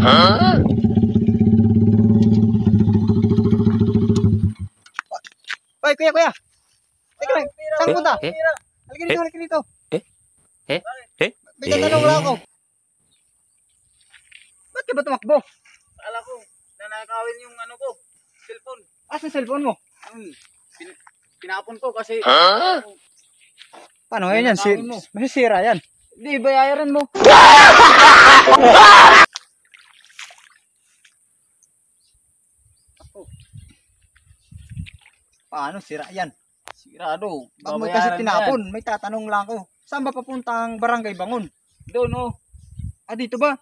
Oy, kuya. Teka lang, saan punta? Halika dito. May tatanong lang ako. Ba't ka ba tumakbo? Akala ko, nanakawin yung ano ko, cellphone. Sa cellphone mo? Pinapon ko kasi... Paano yan? Masisira yan. Hindi, bayaran mo. Paano? Sira yan. Sigurado. Baka mo kasi tinapon. May tatanong lang ako. Saan ba papunta ang Barangay Bangon? Doon, oh. Dito ba?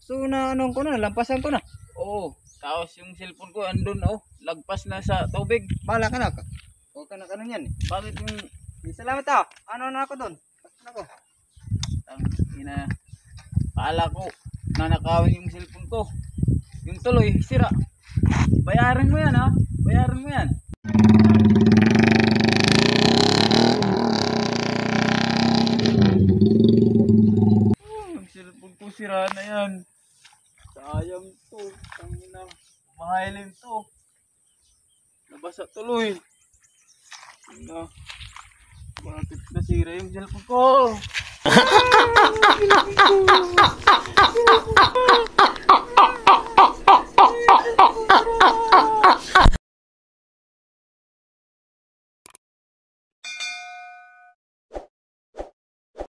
So, nalampasan ko na. Oo. Tapos yung cellphone ko, andun, oh. Lagpas na sa tubig. Bahala ka na. Huwag ka na yan. Bakit yung... Salamat Ano na ako doon? Ako. Paala ko, nanakawin yung cellphone ko. Yung tuloy, sira. Bayaran mo yan, ha? Bayaran mo yan. Yung cellphone ko, sira na yan. Sayang to. Tangina. Mahalin to. Nabasa tuloy. Bakit nasira yung cellphone ko?